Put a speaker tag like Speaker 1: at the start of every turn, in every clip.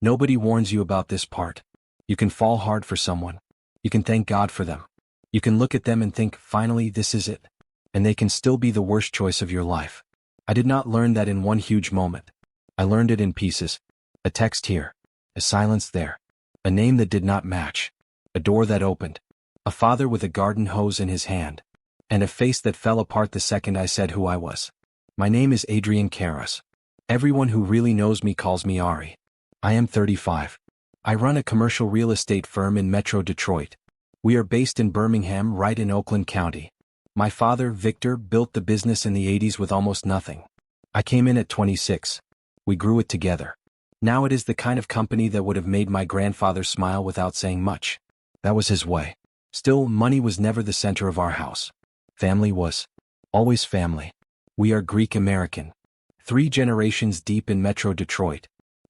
Speaker 1: Nobody warns you about this part. You can fall hard for someone. You can thank God for them. You can look at them and think, finally, this is it. And they can still be the worst choice of your life. I did not learn that in one huge moment. I learned it in pieces. A text here. A silence there. A name that did not match. A door that opened. A father with a garden hose in his hand. And a face that fell apart the second I said who I was. My name is Adrian Karras. Everyone who really knows me calls me Ari. I am 35. I run a commercial real estate firm in Metro Detroit. We are based in Birmingham, right in Oakland County. My father, Victor, built the business in the 80s with almost nothing. I came in at 26. We grew it together. Now it is the kind of company that would have made my grandfather smile without saying much. That was his way. Still, money was never the center of our house. Family was. Always family. We are Greek American. 3 generations deep in Metro Detroit.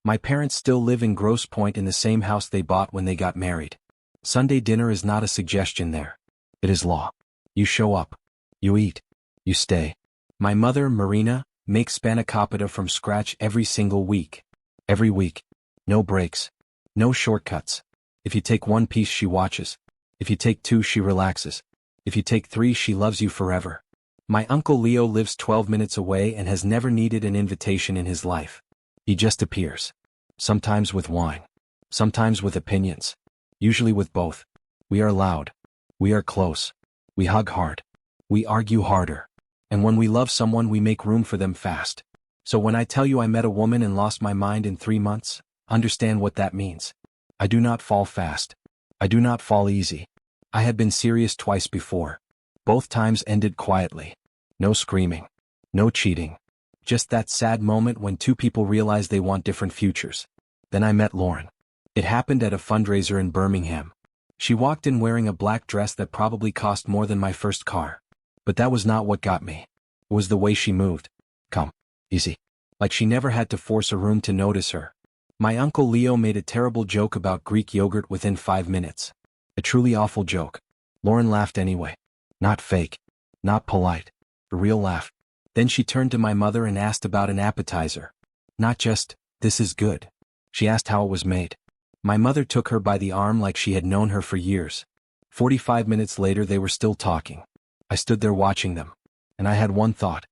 Speaker 1: My parents still live in Grosse Pointe in the same house they bought when they got married. Sunday dinner is not a suggestion there. It is law. You show up. You eat. You stay. My mother, Marina, makes spanakopita from scratch every single week. Every week. No breaks. No shortcuts. If you take 1 piece, she watches. If you take 2, she relaxes. If you take 3, she loves you forever. My uncle Leo lives 12 minutes away and has never needed an invitation in his life. He just appears. Sometimes with wine. Sometimes with opinions. Usually with both. We are loud. We are close. We hug hard. We argue harder. And when we love someone, we make room for them fast. So when I tell you I met a woman and lost my mind in 3 months, understand what that means. I do not fall fast. I do not fall easy. I have been serious twice before. Both times ended quietly. No screaming. No cheating. Just that sad moment when 2 people realize they want different futures. Then I met Lauren. It happened at a fundraiser in Birmingham. She walked in wearing a black dress that probably cost more than my first car. But that was not what got me. It was the way she moved. Come. Easy. Like she never had to force a room to notice her. My uncle Leo made a terrible joke about Greek yogurt within 5 minutes. A truly awful joke. Lauren laughed anyway. Not fake. Not polite. A real laugh. Then she turned to my mother and asked about an appetizer. Not just, this is good. She asked how it was made. My mother took her by the arm like she had known her for years. 45 minutes later they were still talking. I stood there watching them. And I had one thought.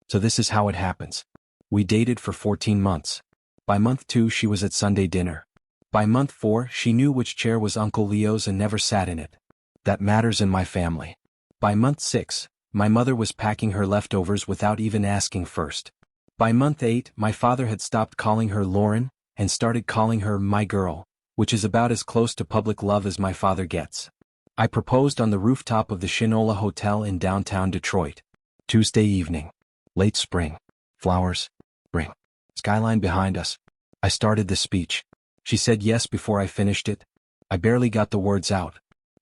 Speaker 1: So this is how it happens. We dated for 14 months. By month 2 she was at Sunday dinner. By month 4 she knew which chair was Uncle Leo's and never sat in it. That matters in my family. By month 6, my mother was packing her leftovers without even asking first. By month 8 my father had stopped calling her Lauren and started calling her my girl, which is about as close to public love as my father gets. I proposed on the rooftop of the Shinola Hotel in downtown Detroit. Tuesday evening. Late spring. Flowers. Spring. Skyline behind us. I started the speech. She said yes before I finished it. I barely got the words out.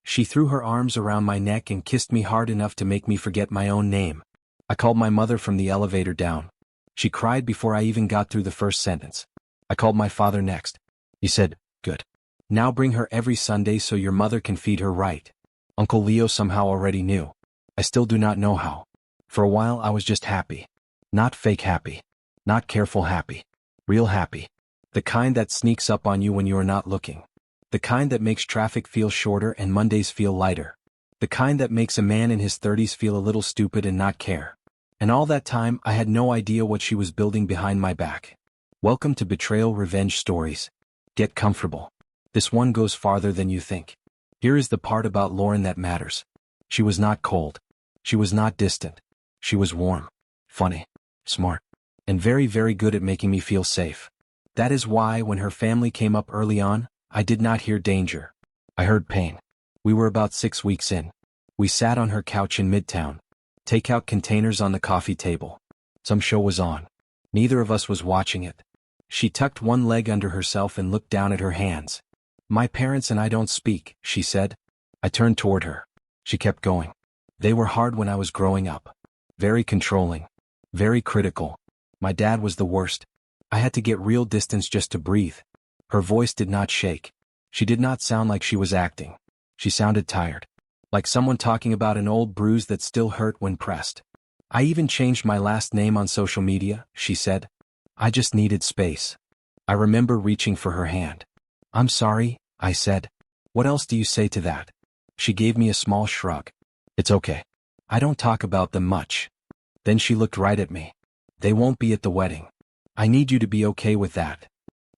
Speaker 1: She threw her arms around my neck and kissed me hard enough to make me forget my own name. I called my mother from the elevator down. She cried before I even got through the first sentence. I called my father next. He said, good. Now bring her every Sunday so your mother can feed her right. Uncle Leo somehow already knew. I still do not know how. For a while I was just happy. Not fake happy. Not careful happy. Real happy. The kind that sneaks up on you when you are not looking. The kind that makes traffic feel shorter and Mondays feel lighter. The kind that makes a man in his 30s feel a little stupid and not care. And all that time I had no idea what she was building behind my back. Welcome to Betrayal Revenge Stories. Get comfortable. This one goes farther than you think. Here is the part about Lauren that matters. She was not cold. She was not distant. She was warm, funny, smart, and very, very good at making me feel safe. That is why when her family came up early on, I did not hear danger. I heard pain. We were about 6 weeks in. We sat on her couch in Midtown. Takeout containers on the coffee table. Some show was on. Neither of us was watching it. She tucked one leg under herself and looked down at her hands. My parents and I don't speak, she said. I turned toward her. She kept going. They were hard when I was growing up. Very controlling. Very critical. My dad was the worst. I had to get real distance just to breathe. Her voice did not shake. She did not sound like she was acting. She sounded tired. Like someone talking about an old bruise that still hurt when pressed. I even changed my last name on social media, she said. I just needed space. I remember reaching for her hand. "I'm sorry," I said. "What else do you say to that?" She gave me a small shrug. "It's okay. I don't talk about them much." Then she looked right at me. "They won't be at the wedding. I need you to be okay with that."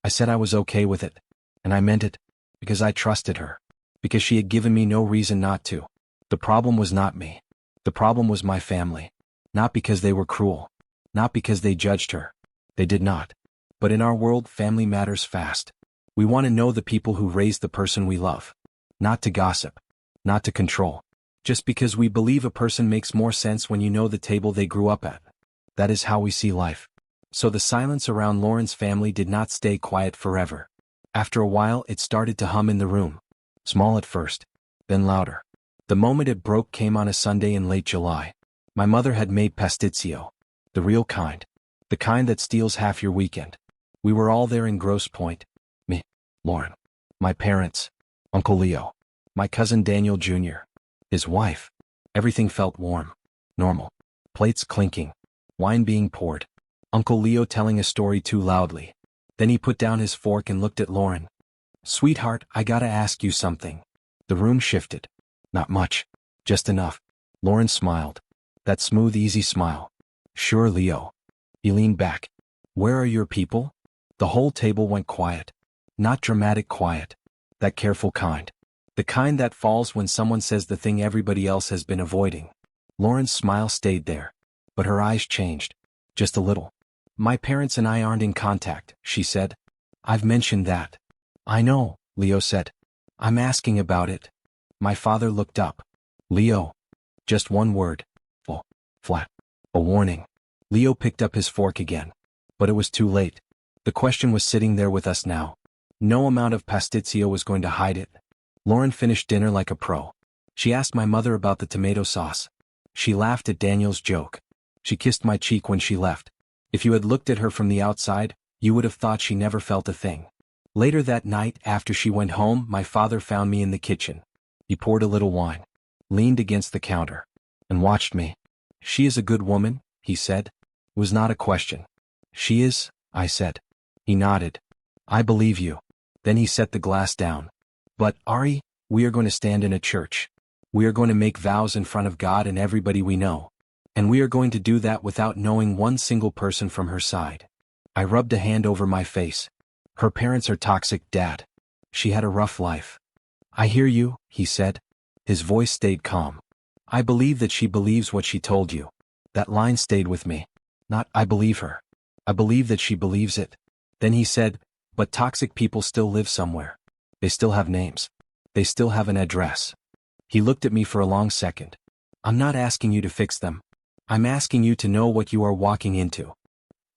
Speaker 1: I said I was okay with it. And I meant it. Because I trusted her. Because she had given me no reason not to. The problem was not me. The problem was my family. Not because they were cruel. Not because they judged her. They did not. But in our world, family matters fast. We want to know the people who raised the person we love. Not to gossip. Not to control. Just because we believe a person makes more sense when you know the table they grew up at. That is how we see life. So the silence around Lauren's family did not stay quiet forever. After a while, it started to hum in the room. Small at first. Then louder. The moment it broke came on a Sunday in late July. My mother had made pasticcio. The real kind. The kind that steals half your weekend. We were all there in Grosse Pointe. Me, Lauren, my parents, Uncle Leo, my cousin Daniel Jr., his wife. Everything felt warm, normal. Plates clinking, wine being poured, Uncle Leo telling a story too loudly. Then he put down his fork and looked at Lauren. "Sweetheart, I gotta ask you something." The room shifted. Not much. Just enough. Lauren smiled. That smooth, easy smile. "Sure, Leo." He leaned back. "Where are your people?" The whole table went quiet. Not dramatic quiet. That careful kind. The kind that falls when someone says the thing everybody else has been avoiding. Lauren's smile stayed there. But her eyes changed. Just a little. "My parents and I aren't in contact," she said. "I've mentioned that." "I know," Leo said. "I'm asking about it." My father looked up. "Leo." Just one word. "Oh." Flat. A warning. Leo picked up his fork again. But it was too late. The question was sitting there with us now. No amount of pasticcio was going to hide it. Lauren finished dinner like a pro. She asked my mother about the tomato sauce. She laughed at Daniel's joke. She kissed my cheek when she left. If you had looked at her from the outside, you would have thought she never felt a thing. Later that night, after she went home, my father found me in the kitchen. He poured a little wine, leaned against the counter, and watched me. "She is a good woman," he said. It was not a question. "She is," I said. He nodded. "I believe you." Then he set the glass down. "But, Ari, we are going to stand in a church. We are going to make vows in front of God and everybody we know. And we are going to do that without knowing one single person from her side." I rubbed a hand over my face. "Her parents are toxic, Dad. She had a rough life." "I hear you," he said. His voice stayed calm. "I believe that she believes what she told you." That line stayed with me. Not, "I believe her." I believe that she believes it. Then he said, "But toxic people still live somewhere. They still have names. They still have an address." He looked at me for a long second. "I'm not asking you to fix them. I'm asking you to know what you are walking into."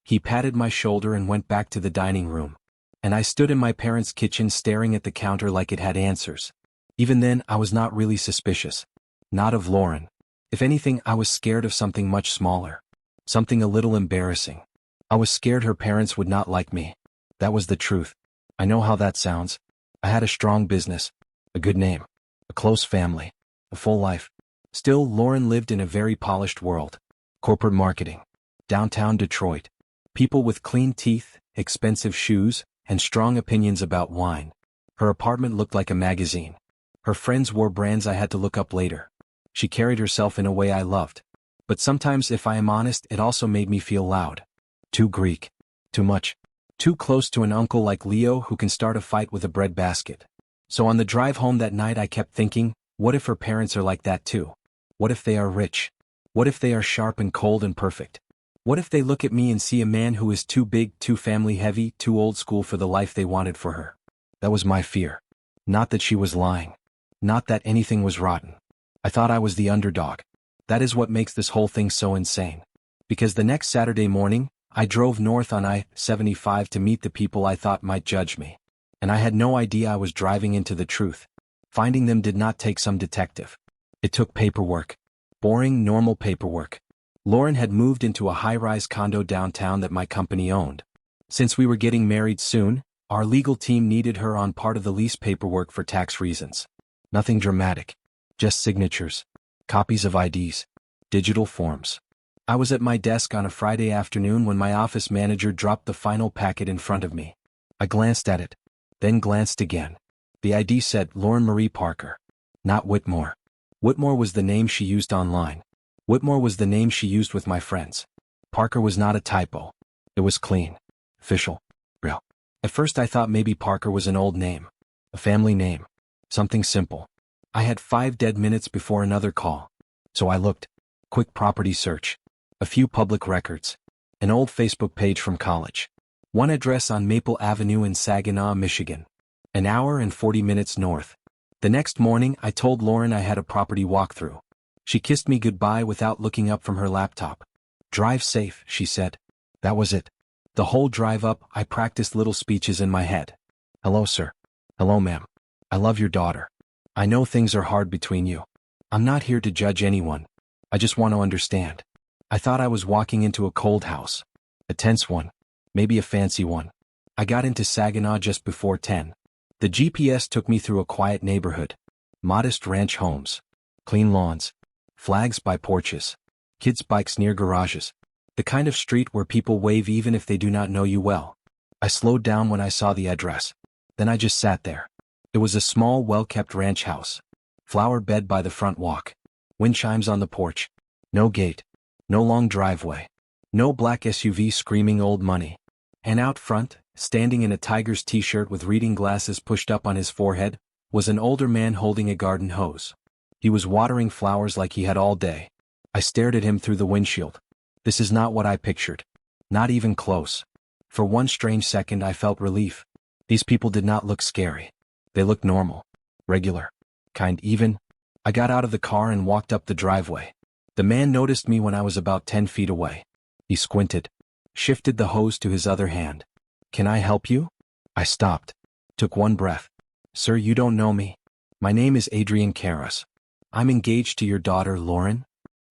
Speaker 1: He patted my shoulder and went back to the dining room. And I stood in my parents' kitchen staring at the counter like it had answers. Even then, I was not really suspicious. Not of Lauren. If anything, I was scared of something much smaller. Something a little embarrassing. I was scared her parents would not like me. That was the truth. I know how that sounds. I had a strong business. A good name. A close family. A full life. Still, Lauren lived in a very polished world. Corporate marketing. Downtown Detroit. People with clean teeth, expensive shoes, and strong opinions about wine. Her apartment looked like a magazine. Her friends wore brands I had to look up later. She carried herself in a way I loved. But sometimes, if I am honest, it also made me feel loud. Too Greek. Too much. Too close to an uncle like Leo who can start a fight with a bread basket. So on the drive home that night I kept thinking, what if her parents are like that too? What if they are rich? What if they are sharp and cold and perfect? What if they look at me and see a man who is too big, too family heavy, too old school for the life they wanted for her? That was my fear. Not that she was lying. Not that anything was rotten. I thought I was the underdog. That is what makes this whole thing so insane. Because the next Saturday morning, I drove north on I-75 to meet the people I thought might judge me. And I had no idea I was driving into the truth. Finding them did not take some detective. It took paperwork. Boring, normal paperwork. Lauren had moved into a high-rise condo downtown that my company owned. Since we were getting married soon, our legal team needed her on part of the lease paperwork for tax reasons. Nothing dramatic. Just signatures. Copies of IDs. Digital forms. I was at my desk on a Friday afternoon when my office manager dropped the final packet in front of me. I glanced at it, then glanced again. The ID said Lauren Marie Parker, not Whitmore. Whitmore was the name she used online. Whitmore was the name she used with my friends. Parker was not a typo. It was clean. Official. Real. At first I thought maybe Parker was an old name. A family name. Something simple. I had 5 dead minutes before another call. So I looked. Quick property search. A few public records. An old Facebook page from college. One address on Maple Avenue in Saginaw, Michigan. An hour and 40 minutes north. The next morning I told Lauren I had a property walkthrough. She kissed me goodbye without looking up from her laptop. Drive safe, she said. That was it. The whole drive up I practiced little speeches in my head. Hello, sir. Hello, ma'am. I love your daughter. I know things are hard between you. I'm not here to judge anyone. I just want to understand. I thought I was walking into a cold house. A tense one. Maybe a fancy one. I got into Saginaw just before 10. The GPS took me through a quiet neighborhood. Modest ranch homes. Clean lawns. Flags by porches. Kids' bikes near garages. The kind of street where people wave even if they do not know you well. I slowed down when I saw the address. Then I just sat there. It was a small, well-kept ranch house. Flower bed by the front walk. Wind chimes on the porch. No gate. No long driveway. No black SUV screaming old money. And out front, standing in a Tigers t-shirt with reading glasses pushed up on his forehead, was an older man holding a garden hose. He was watering flowers like he had all day. I stared at him through the windshield. This is not what I pictured. Not even close. For one strange second I felt relief. These people did not look scary. They looked normal. Regular. Kind even. I got out of the car and walked up the driveway. The man noticed me when I was about 10 feet away. He squinted. Shifted the hose to his other hand. Can I help you? I stopped. Took one breath. Sir, you don't know me. My name is Adrian Karras. I'm engaged to your daughter, Lauren.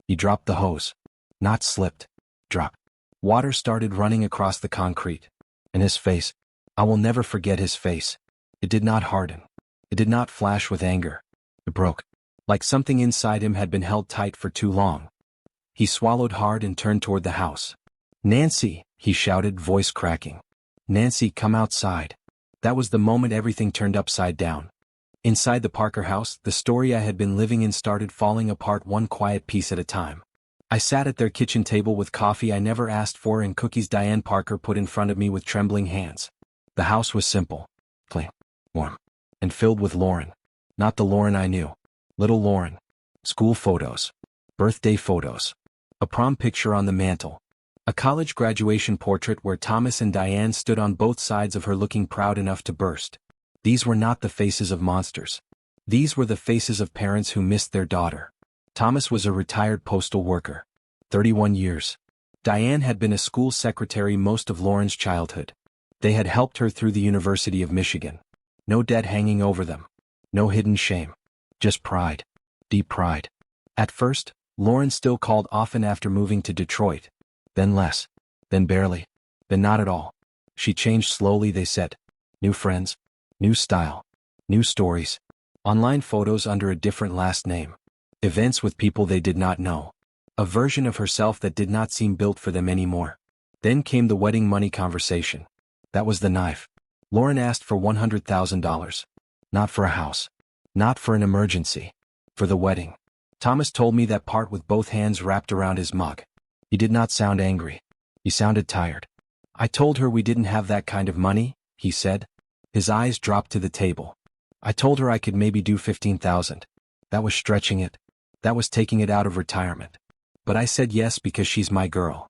Speaker 1: He dropped the hose. Not slipped. Dropped. Water started running across the concrete. And his face. I will never forget his face. It did not harden. It did not flash with anger. It broke. Like something inside him had been held tight for too long. He swallowed hard and turned toward the house. Nancy, he shouted, voice cracking. Nancy, come outside. That was the moment everything turned upside down. Inside the Parker house, the story I had been living in started falling apart one quiet piece at a time. I sat at their kitchen table with coffee I never asked for and cookies Diane Parker put in front of me with trembling hands. The house was simple, clean, warm, and filled with Lauren. Not the Lauren I knew. Little Lauren. School photos. Birthday photos. A prom picture on the mantle. A college graduation portrait where Thomas and Diane stood on both sides of her looking proud enough to burst. These were not the faces of monsters. These were the faces of parents who missed their daughter. Thomas was a retired postal worker. 31 years. Diane had been a school secretary most of Lauren's childhood. They had helped her through the University of Michigan. No debt hanging over them. No hidden shame. Just pride. Deep pride. At first, Lauren still called often after moving to Detroit. Then less. Then barely. Then not at all. She changed slowly, they said. New friends. New style. New stories. Online photos under a different last name. Events with people they did not know. A version of herself that did not seem built for them anymore. Then came the wedding money conversation. That was the knife. Lauren asked for $100,000. Not for a house. Not for an emergency. For the wedding. Thomas told me that part with both hands wrapped around his mug. He did not sound angry. He sounded tired. I told her we didn't have that kind of money, he said. His eyes dropped to the table. I told her I could maybe do $15,000. That was stretching it. That was taking it out of retirement. But I said yes because she's my girl.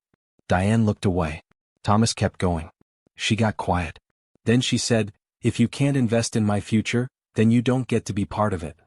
Speaker 1: Diane looked away. Thomas kept going. She got quiet. Then she said, if you can't invest in my future, then you don't get to be part of it.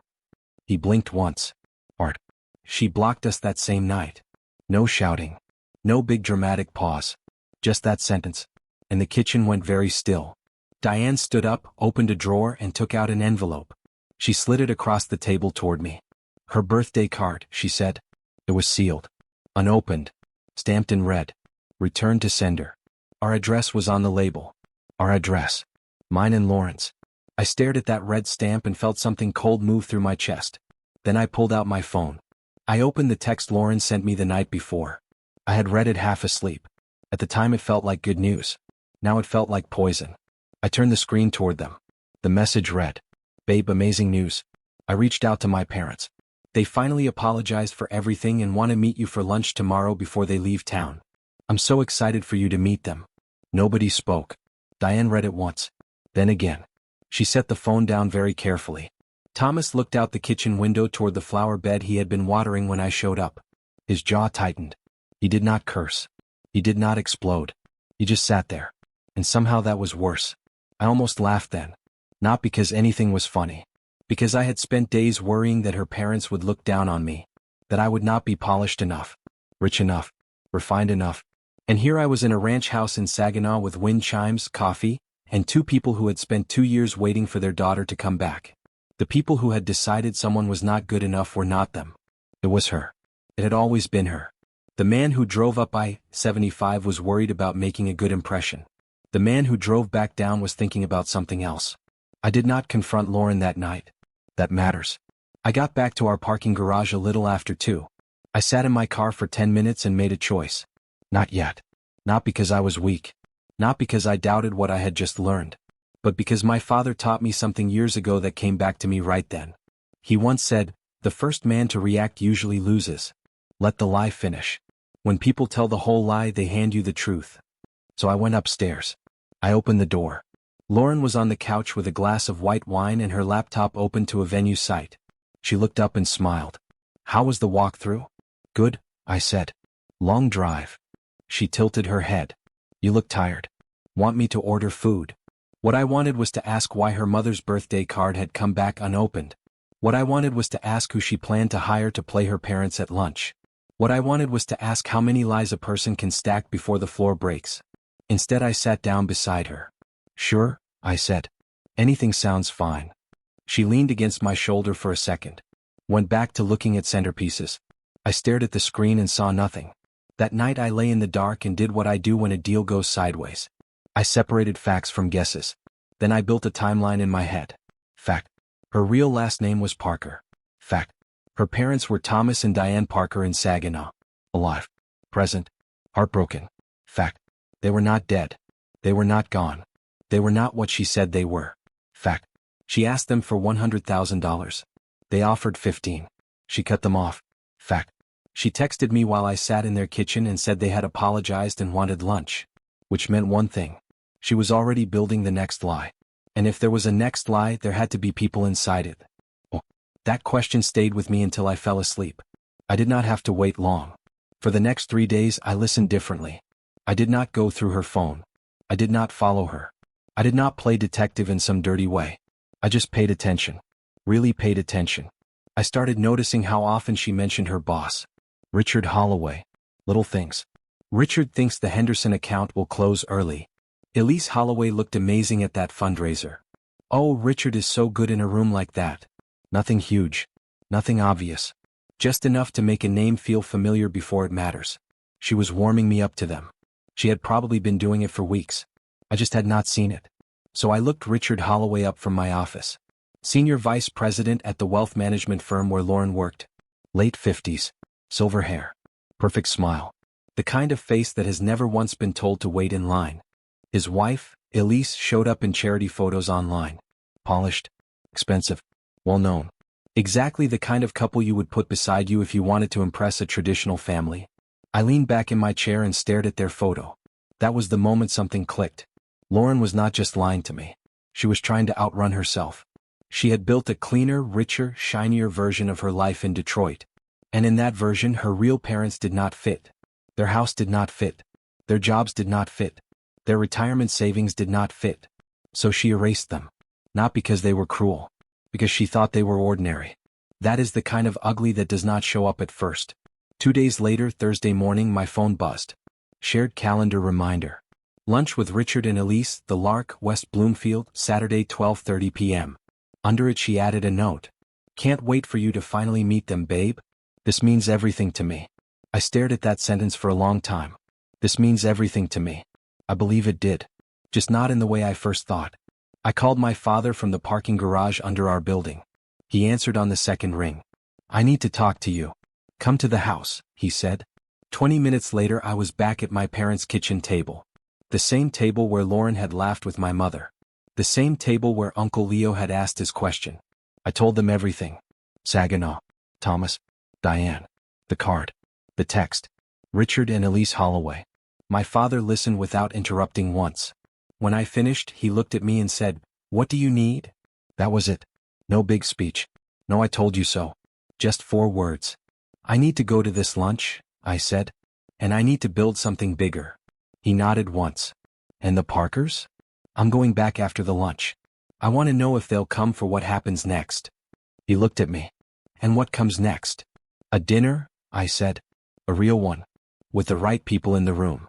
Speaker 1: He blinked once. Art. She blocked us that same night. No shouting. No big dramatic pause. Just that sentence. And the kitchen went very still. Diane stood up, opened a drawer and took out an envelope. She slid it across the table toward me. Her birthday card, she said. It was sealed. Unopened. Stamped in red. Returned to sender. Our address was on the label. Our address. Mine and Lauren's. I stared at that red stamp and felt something cold move through my chest. Then I pulled out my phone. I opened the text Lauren sent me the night before. I had read it half asleep. At the time it felt like good news. Now it felt like poison. I turned the screen toward them. The message read, "Babe, amazing news. I reached out to my parents. They finally apologized for everything and want to meet you for lunch tomorrow before they leave town. I'm so excited for you to meet them." Nobody spoke. Diane read it once. Then again. She set the phone down very carefully. Thomas looked out the kitchen window toward the flower bed he had been watering when I showed up. His jaw tightened. He did not curse. He did not explode. He just sat there. And somehow that was worse. I almost laughed then. Not because anything was funny. Because I had spent days worrying that her parents would look down on me. That I would not be polished enough. Rich enough. Refined enough. And here I was in a ranch house in Saginaw with wind chimes, coffee, and two people who had spent 2 years waiting for their daughter to come back. The people who had decided someone was not good enough were not them. It was her. It had always been her. The man who drove up I-75 was worried about making a good impression. The man who drove back down was thinking about something else. I did not confront Lauren that night. That matters. I got back to our parking garage a little after 2. I sat in my car for 10 minutes and made a choice. Not yet. Not because I was weak. Not because I doubted what I had just learned. But because my father taught me something years ago that came back to me right then. He once said, "The first man to react usually loses. Let the lie finish. When people tell the whole lie, they hand you the truth." So I went upstairs. I opened the door. Lauren was on the couch with a glass of white wine and her laptop open to a venue site. She looked up and smiled. "How was the walkthrough?" "Good," I said. "Long drive." She tilted her head. "You look tired. Want me to order food?" What I wanted was to ask why her mother's birthday card had come back unopened. What I wanted was to ask who she planned to hire to play her parents at lunch. What I wanted was to ask how many lies a person can stack before the floor breaks. Instead I sat down beside her. "Sure," I said. "Anything sounds fine." She leaned against my shoulder for a second. Went back to looking at centerpieces. I stared at the screen and saw nothing. That night I lay in the dark and did what I do when a deal goes sideways. I separated facts from guesses. Then I built a timeline in my head. Fact. Her real last name was Parker. Fact. Her parents were Thomas and Diane Parker in Saginaw. Alive. Present. Heartbroken. Fact. They were not dead. They were not gone. They were not what she said they were. Fact. She asked them for $100,000. They offered 15. She cut them off. Fact. She texted me while I sat in their kitchen and said they had apologized and wanted lunch. Which meant one thing. She was already building the next lie. And if there was a next lie, there had to be people inside it. Oh, that question stayed with me until I fell asleep. I did not have to wait long. For the next 3 days I listened differently. I did not go through her phone. I did not follow her. I did not play detective in some dirty way. I just paid attention. Really paid attention. I started noticing how often she mentioned her boss. Richard Holloway. Little things. Richard thinks the Henderson account will close early. Elise Holloway looked amazing at that fundraiser. Oh, Richard is so good in a room like that. Nothing huge. Nothing obvious. Just enough to make a name feel familiar before it matters. She was warming me up to them. She had probably been doing it for weeks. I just had not seen it. So I looked Richard Holloway up from my office. Senior vice president at the wealth management firm where Lauren worked. Late 50s. Silver hair. Perfect smile. The kind of face that has never once been told to wait in line. His wife, Elise, showed up in charity photos online. Polished. Expensive. Well-known. Exactly the kind of couple you would put beside you if you wanted to impress a traditional family. I leaned back in my chair and stared at their photo. That was the moment something clicked. Lauren was not just lying to me. She was trying to outrun herself. She had built a cleaner, richer, shinier version of her life in Detroit. And in that version her real parents did not fit. Their house did not fit. Their jobs did not fit. Their retirement savings did not fit. So she erased them. Not because they were cruel. Because she thought they were ordinary. That is the kind of ugly that does not show up at first. 2 days later, Thursday morning, my phone buzzed. Shared calendar reminder. Lunch with Richard and Elise, The Lark, West Bloomfield, Saturday 12:30 p.m. Under it she added a note. Can't wait for you to finally meet them, babe. This means everything to me. I stared at that sentence for a long time. This means everything to me. I believe it did. Just not in the way I first thought. I called my father from the parking garage under our building. He answered on the second ring. I need to talk to you. Come to the house, he said. 20 minutes later I was back at my parents' kitchen table. The same table where Lauren had laughed with my mother. The same table where Uncle Leo had asked his question. I told them everything. Saginaw, Thomas, Diane, the card, the text, Richard and Elise Holloway. My father listened without interrupting once. When I finished, he looked at me and said, "What do you need?" That was it. No big speech. No I told you so. Just 4 words. I need to go to this lunch, I said. And I need to build something bigger. He nodded once. And the Parkers? I'm going back after the lunch. I want to know if they'll come for what happens next. He looked at me. And what comes next? A dinner, I said. A real one. With the right people in the room.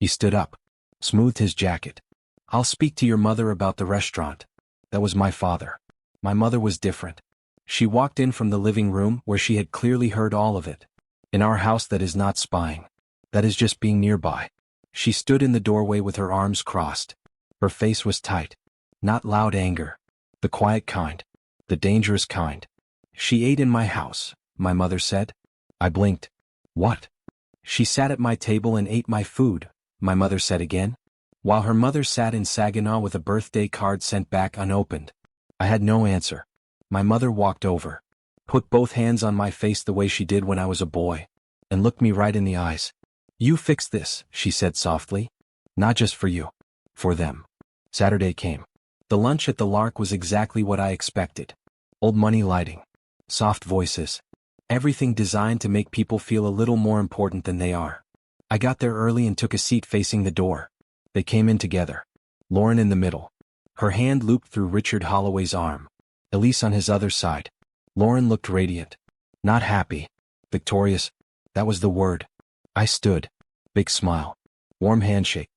Speaker 1: He stood up. Smoothed his jacket. I'll speak to your mother about the restaurant. That was my father. My mother was different. She walked in from the living room where she had clearly heard all of it. In our house that is not spying. That is just being nearby. She stood in the doorway with her arms crossed. Her face was tight. Not loud anger. The quiet kind. The dangerous kind. She ate in my house, my mother said. I blinked. What? She sat at my table and ate my food, my mother said again. While her mother sat in Saginaw with a birthday card sent back unopened. I had no answer. My mother walked over. Put both hands on my face the way she did when I was a boy. And looked me right in the eyes. You fix this, she said softly. Not just for you. For them. Saturday came. The lunch at the Lark was exactly what I expected. Old money lighting. Soft voices. Everything designed to make people feel a little more important than they are. I got there early and took a seat facing the door. They came in together. Lauren in the middle. Her hand looped through Richard Holloway's arm. Elise on his other side. Lauren looked radiant. Not happy. Victorious. That was the word. I stood. Big smile. Warm handshake.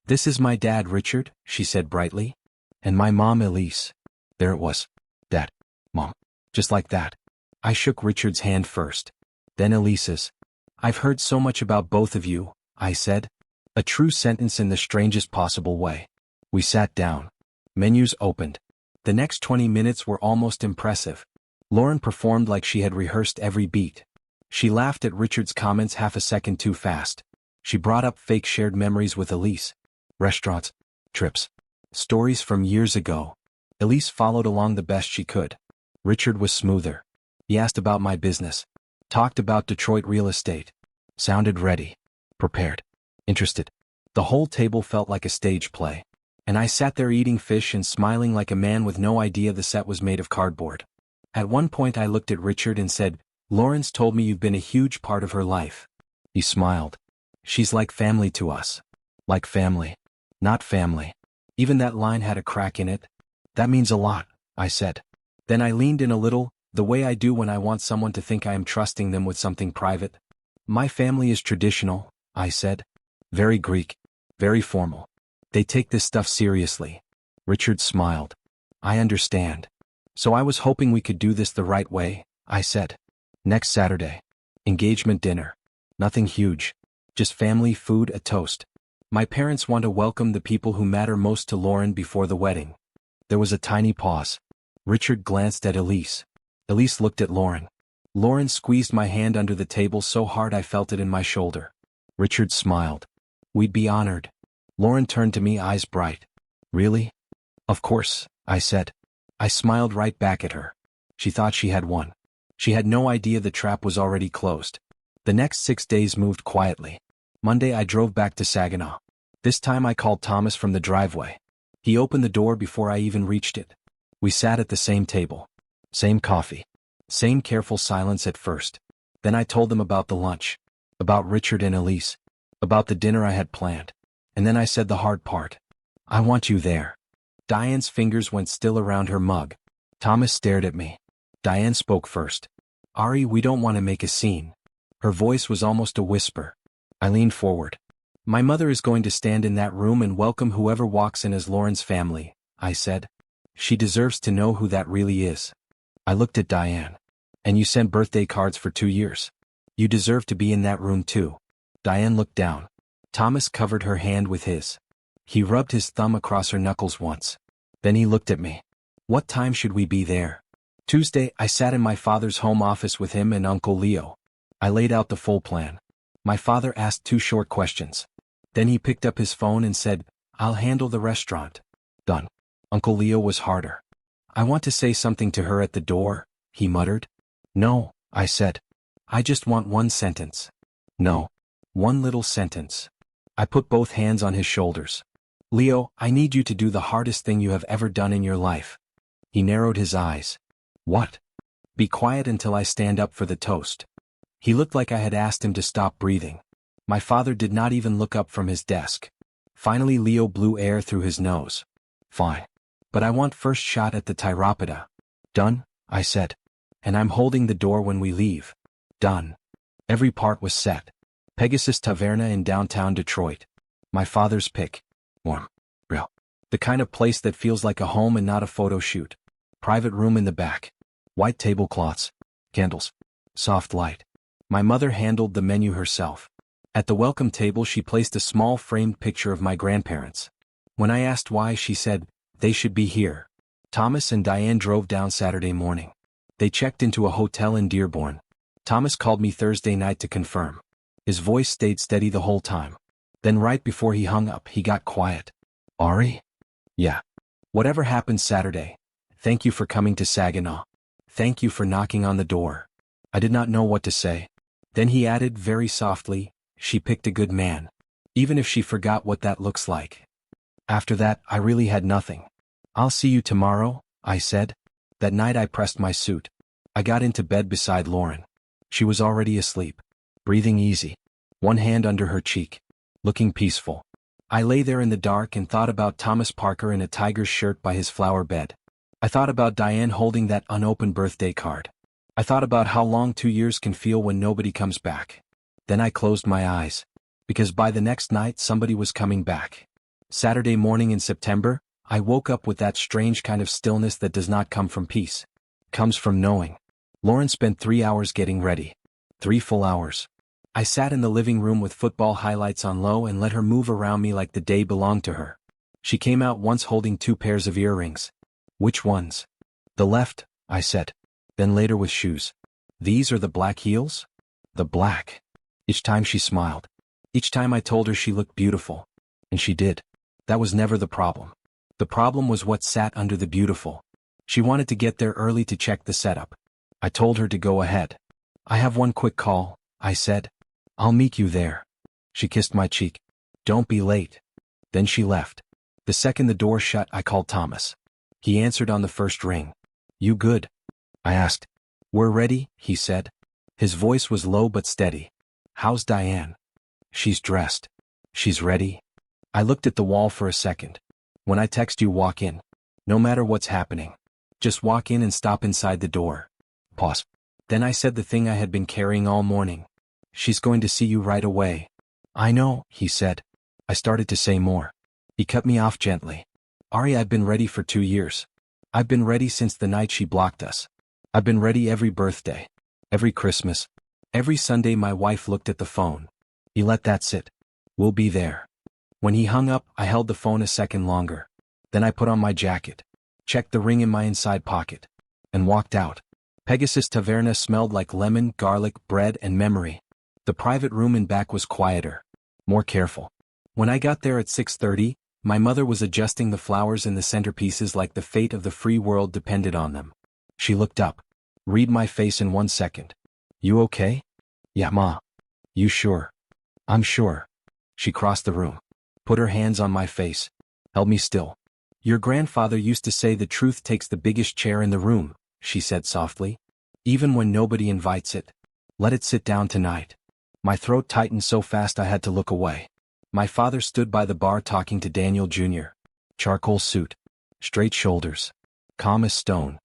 Speaker 1: This is my dad, Richard, she said brightly. And my mom, Elise. There it was. Dad. Mom. Just like that. I shook Richard's hand first. Then Elise's. I've heard so much about both of you, I said. A true sentence in the strangest possible way. We sat down. Menus opened. The next 20 minutes were almost impressive. Lauren performed like she had rehearsed every beat. She laughed at Richard's comments half a second too fast. She brought up fake shared memories with Elise. Restaurants. Trips. Stories from years ago. Elise followed along the best she could. Richard was smoother. He asked about my business. Talked about Detroit real estate. Sounded ready. Prepared. Interested. The whole table felt like a stage play. And I sat there eating fish and smiling like a man with no idea the set was made of cardboard. At one point I looked at Richard and said, Lauren's told me you've been a huge part of her life. He smiled. She's like family to us. Like family. Not family. Even that line had a crack in it. That means a lot, I said. Then I leaned in a little, the way I do when I want someone to think I am trusting them with something private. My family is traditional, I said. Very Greek. Very formal. They take this stuff seriously. Richard smiled. I understand. So I was hoping we could do this the right way, I said. Next Saturday. Engagement dinner. Nothing huge. Just family, food, a toast. My parents want to welcome the people who matter most to Lauren before the wedding. There was a tiny pause. Richard glanced at Elise. Elise looked at Lauren. Lauren squeezed my hand under the table so hard I felt it in my shoulder. Richard smiled. We'd be honored. Lauren turned to me, eyes bright. Really? Of course, I said. I smiled right back at her. She thought she had won. She had no idea the trap was already closed. The next 6 days moved quietly. Monday I drove back to Saginaw. This time I called Thomas from the driveway. He opened the door before I even reached it. We sat at the same table. Same coffee. Same careful silence at first. Then I told them about the lunch. About Richard and Elise. About the dinner I had planned. And then I said the hard part. I want you there. Diane's fingers went still around her mug. Thomas stared at me. Diane spoke first. Ari, we don't want to make a scene. Her voice was almost a whisper. I leaned forward. My mother is going to stand in that room and welcome whoever walks in as Lauren's family, I said. She deserves to know who that really is. I looked at Diane. And you sent birthday cards for 2 years. You deserve to be in that room too. Diane looked down. Thomas covered her hand with his. He rubbed his thumb across her knuckles once. Then he looked at me. What time should we be there? Tuesday, I sat in my father's home office with him and Uncle Leo. I laid out the full plan. My father asked 2 short questions. Then he picked up his phone and said, I'll handle the restaurant. Done. Uncle Leo was harder. I want to say something to her at the door, he muttered. No, I said. I just want one sentence. No. One little sentence. I put both hands on his shoulders. Leo, I need you to do the hardest thing you have ever done in your life. He narrowed his eyes. What? Be quiet until I stand up for the toast. He looked like I had asked him to stop breathing. My father did not even look up from his desk. Finally Leo blew air through his nose. Fine. But I want first shot at the Tyropida. Done, I said. And I'm holding the door when we leave. Done. Every part was set. Pegasus Taverna in downtown Detroit. My father's pick. Warm. Real. The kind of place that feels like a home and not a photo shoot. Private room in the back. White tablecloths. Candles. Soft light. My mother handled the menu herself. At the welcome table she placed a small framed picture of my grandparents. When I asked why, she said, they should be here. Thomas and Diane drove down Saturday morning. They checked into a hotel in Dearborn. Thomas called me Thursday night to confirm. His voice stayed steady the whole time. Then right before he hung up, he got quiet. Ari? Yeah. Whatever happened Saturday, thank you for coming to Saginaw. Thank you for knocking on the door. I did not know what to say. Then he added very softly, she picked a good man. Even if she forgot what that looks like. After that, I really had nothing. I'll see you tomorrow, I said. That night I pressed my suit. I got into bed beside Lauren. She was already asleep. Breathing easy. One hand under her cheek. Looking peaceful. I lay there in the dark and thought about Thomas Parker in a tiger's shirt by his flower bed. I thought about Diane holding that unopened birthday card. I thought about how long 2 years can feel when nobody comes back. Then I closed my eyes. Because by the next night somebody was coming back. Saturday morning in September, I woke up with that strange kind of stillness that does not come from peace. Comes from knowing. Lauren spent 3 hours getting ready. 3 full hours. I sat in the living room with football highlights on low and let her move around me like the day belonged to her. She came out once holding 2 pairs of earrings. Which ones? The left, I said. Then later with shoes. These are the black heels? The black. Each time she smiled. Each time I told her she looked beautiful. And she did. That was never the problem. The problem was what sat under the beautiful. She wanted to get there early to check the setup. I told her to go ahead. I have one quick call, I said. I'll meet you there. She kissed my cheek. Don't be late. Then she left. The second the door shut, I called Thomas. He answered on the first ring. You good? I asked. We're ready, he said. His voice was low but steady. How's Diane? She's dressed. She's ready. I looked at the wall for a second. When I text you, walk in. No matter what's happening. Just walk in and stop inside the door. Pause. Then I said the thing I had been carrying all morning. She's going to see you right away. I know, he said. I started to say more. He cut me off gently. Ari, I've been ready for 2 years. I've been ready since the night she blocked us. I've been ready every birthday. Every Christmas. Every Sunday my wife looked at the phone. He let that sit. We'll be there. When he hung up, I held the phone a second longer. Then I put on my jacket. Checked the ring in my inside pocket. And walked out. Pegasus Taverna smelled like lemon, garlic, bread, and memory. The private room in back was quieter. More careful. When I got there at 6:30, my mother was adjusting the flowers in the centerpieces like the fate of the free world depended on them. She looked up. Read my face in 1 second. You okay? Yeah, Ma. You sure? I'm sure. She crossed the room. Put her hands on my face. Held me still. Your grandfather used to say the truth takes the biggest chair in the room, she said softly. Even when nobody invites it. Let it sit down tonight. My throat tightened so fast I had to look away. My father stood by the bar talking to Daniel Jr. Charcoal suit. Straight shoulders. Calm as stone.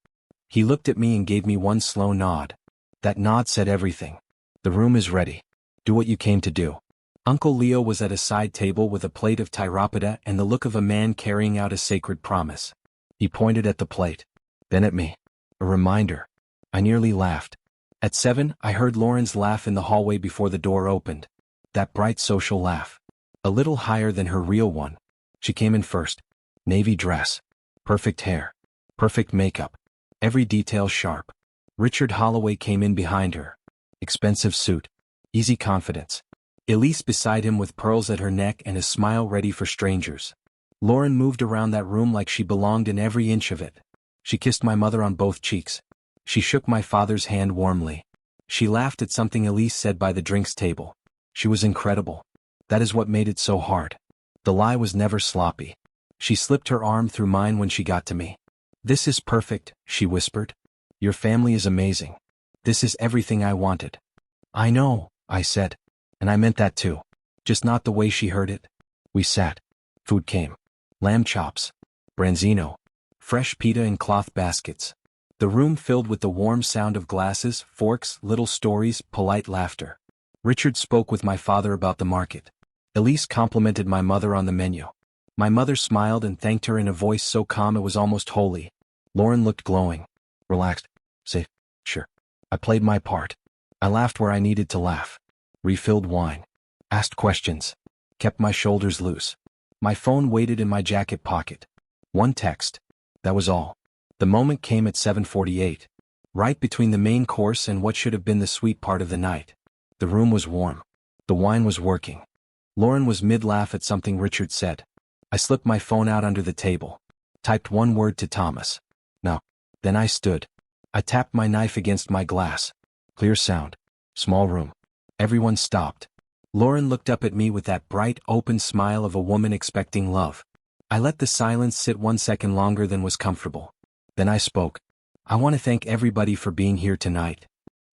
Speaker 1: He looked at me and gave me one slow nod. That nod said everything. The room is ready. Do what you came to do. Uncle Leo was at a side table with a plate of Tyropida and the look of a man carrying out a sacred promise. He pointed at the plate. Then at me. A reminder. I nearly laughed. At 7, I heard Lauren's laugh in the hallway before the door opened. That bright social laugh. A little higher than her real one. She came in first. Navy dress. Perfect hair. Perfect makeup. Every detail sharp. Richard Holloway came in behind her. Expensive suit. Easy confidence. Elise beside him with pearls at her neck and a smile ready for strangers. Lauren moved around that room like she belonged in every inch of it. She kissed my mother on both cheeks. She shook my father's hand warmly. She laughed at something Elise said by the drinks table. She was incredible. That is what made it so hard. The lie was never sloppy. She slipped her arm through mine when she got to me. "This is perfect," she whispered. "Your family is amazing. This is everything I wanted." "I know," I said. And I meant that too. Just not the way she heard it. We sat. Food came. Lamb chops. Branzino. Fresh pita in cloth baskets. The room filled with the warm sound of glasses, forks, little stories, polite laughter. Richard spoke with my father about the market. Elise complimented my mother on the menu. My mother smiled and thanked her in a voice so calm it was almost holy. Lauren looked glowing. Relaxed. Safe. Sure. I played my part. I laughed where I needed to laugh. Refilled wine. Asked questions. Kept my shoulders loose. My phone waited in my jacket pocket. One text. That was all. The moment came at 7:48. Right between the main course and what should have been the sweet part of the night. The room was warm. The wine was working. Lauren was mid-laugh at something Richard said. I slipped my phone out under the table. Typed one word to Thomas. No. Then I stood. I tapped my knife against my glass. Clear sound. Small room. Everyone stopped. Lauren looked up at me with that bright, open smile of a woman expecting love. I let the silence sit 1 second longer than was comfortable. Then I spoke. "I want to thank everybody for being here tonight."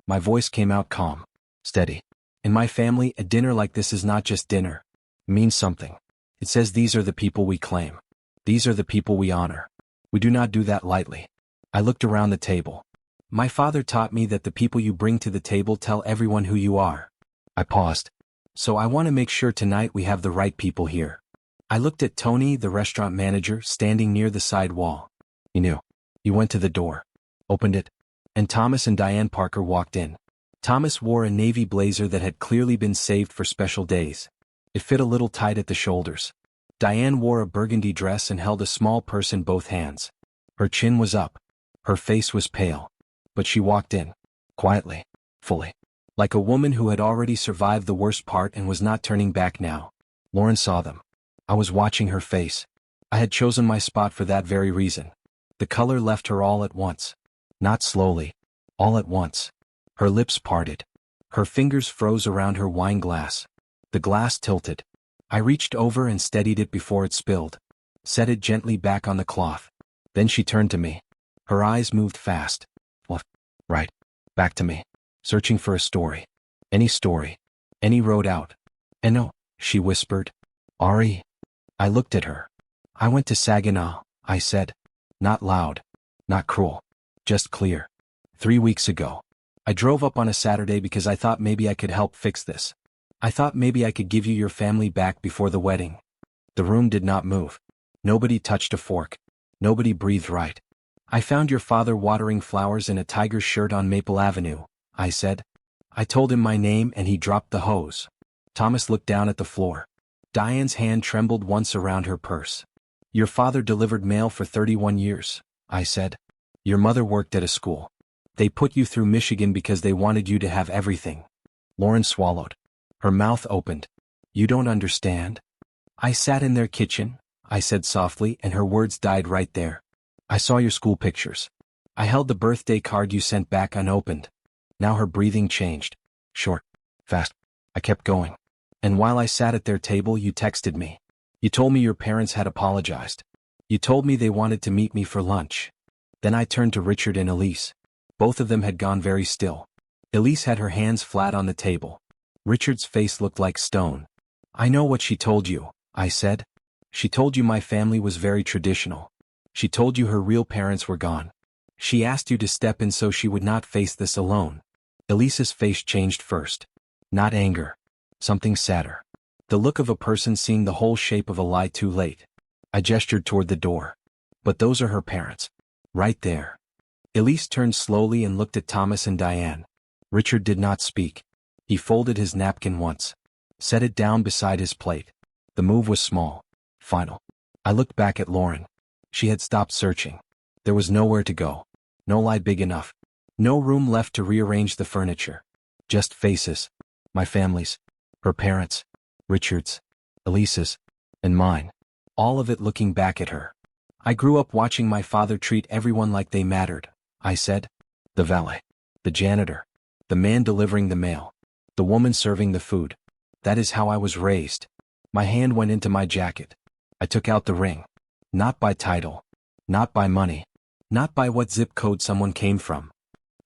Speaker 1: My voice came out calm, steady. In my family, a dinner like this is not just dinner. It means something. It says these are the people we claim. These are the people we honor. We do not do that lightly. I looked around the table. My father taught me that the people you bring to the table tell everyone who you are. I paused. So I want to make sure tonight we have the right people here. I looked at Tony, the restaurant manager, standing near the side wall. He knew. He went to the door. Opened it. And Thomas and Diane Parker walked in. Thomas wore a navy blazer that had clearly been saved for special days. It fit a little tight at the shoulders. Diane wore a burgundy dress and held a small purse in both hands. Her chin was up. Her face was pale. But she walked in. Quietly. Fully. Like a woman who had already survived the worst part and was not turning back now. Lauren saw them. I was watching her face. I had chosen my spot for that very reason. The color left her all at once. Not slowly. All at once. Her lips parted. Her fingers froze around her wine glass. The glass tilted. I reached over and steadied it before it spilled. Set it gently back on the cloth. Then she turned to me. Her eyes moved fast. Left. Right. Back to me. Searching for a story. Any story. Any road out. And no, she whispered. Ari. I looked at her. I went to Saginaw, I said. Not loud. Not cruel. Just clear. 3 weeks ago. I drove up on a Saturday because I thought maybe I could help fix this. I thought maybe I could give you your family back before the wedding. The room did not move. Nobody touched a fork. Nobody breathed right. I found your father watering flowers in a tiger shirt on Maple Avenue, I said. I told him my name and he dropped the hose. Thomas looked down at the floor. Diane's hand trembled once around her purse. Your father delivered mail for 31 years, I said. Your mother worked at a school. They put you through Michigan because they wanted you to have everything. Lauren swallowed. Her mouth opened. You don't understand? I sat in their kitchen, I said softly, and her words died right there. I saw your school pictures. I held the birthday card you sent back unopened. Now her breathing changed. Short. Fast. I kept going. And while I sat at their table, you texted me. You told me your parents had apologized. You told me they wanted to meet me for lunch. Then I turned to Richard and Elise. Both of them had gone very still. Elise had her hands flat on the table. Richard's face looked like stone. I know what she told you, I said. She told you my family was very traditional. She told you her real parents were gone. She asked you to step in so she would not face this alone. Elise's face changed first. Not anger. Something sadder. The look of a person seeing the whole shape of a lie too late. I gestured toward the door. But those are her parents. Right there. Elise turned slowly and looked at Thomas and Diane. Richard did not speak. He folded his napkin once. Set it down beside his plate. The move was small. Final. I looked back at Lauren. She had stopped searching. There was nowhere to go. No lie big enough. No room left to rearrange the furniture. Just faces. My family's. Her parents. Richard's. Elise's. And mine. all of it looking back at her. I grew up watching my father treat everyone like they mattered, I said. The valet, the janitor, the man delivering the mail, the woman serving the food. That is how I was raised. My hand went into my jacket. I took out the ring. Not by title. Not by money. Not by what zip code someone came from.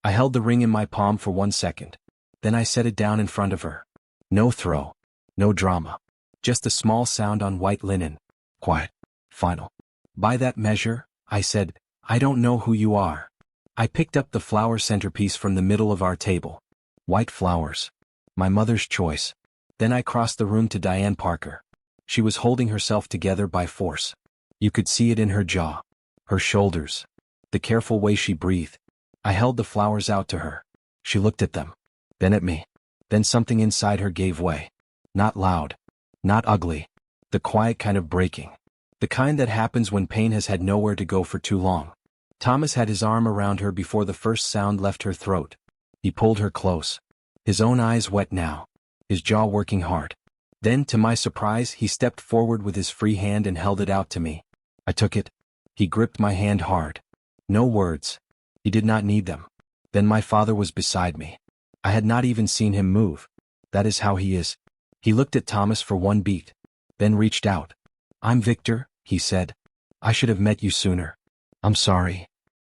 Speaker 1: I held the ring in my palm for 1 second. Then I set it down in front of her. No throw. No drama. Just a small sound on white linen. Quiet. Final. By that measure, I said, I don't know who you are. I picked up the flower centerpiece from the middle of our table. White flowers. My mother's choice. Then I crossed the room to Diane Parker. She was holding herself together by force. You could see it in her jaw, her shoulders, the careful way she breathed. I held the flowers out to her. She looked at them, then at me. Then something inside her gave way. Not loud, not ugly, the quiet kind of breaking. The kind that happens when pain has had nowhere to go for too long. Thomas had his arm around her before the first sound left her throat. He pulled her close. His own eyes wet now, his jaw working hard. Then, to my surprise, he stepped forward with his free hand and held it out to me. I took it. He gripped my hand hard. No words. He did not need them. Then my father was beside me. I had not even seen him move. That is how he is. He looked at Thomas for one beat, then reached out. I'm Victor, he said. I should have met you sooner. I'm sorry.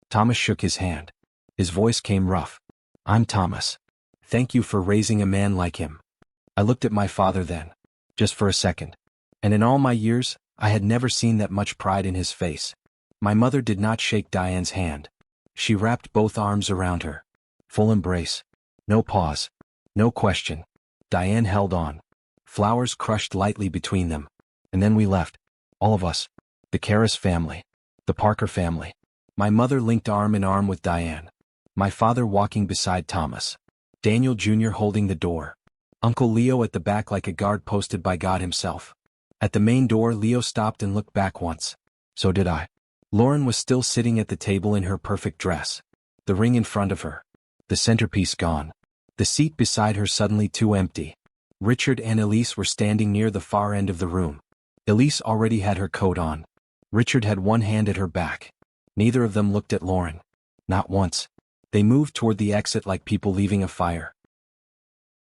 Speaker 1: Thomas shook his hand. His voice came rough. I'm Thomas. Thank you for raising a man like him. I looked at my father then, just for a second. And in all my years, I had never seen that much pride in his face. My mother did not shake Diane's hand. She wrapped both arms around her. Full embrace. No pause. No question. Diane held on. Flowers crushed lightly between them. And then we left. All of us. The Karras family. The Parker family. My mother linked arm in arm with Diane. My father walking beside Thomas. Daniel Jr. holding the door. Uncle Leo at the back like a guard posted by God himself. At the main door, Leo stopped and looked back once. So did I. Lauren was still sitting at the table in her perfect dress. The ring in front of her. The centerpiece gone. The seat beside her suddenly too empty. Richard and Elise were standing near the far end of the room. Elise already had her coat on. Richard had one hand at her back. Neither of them looked at Lauren. Not once. They moved toward the exit like people leaving a fire.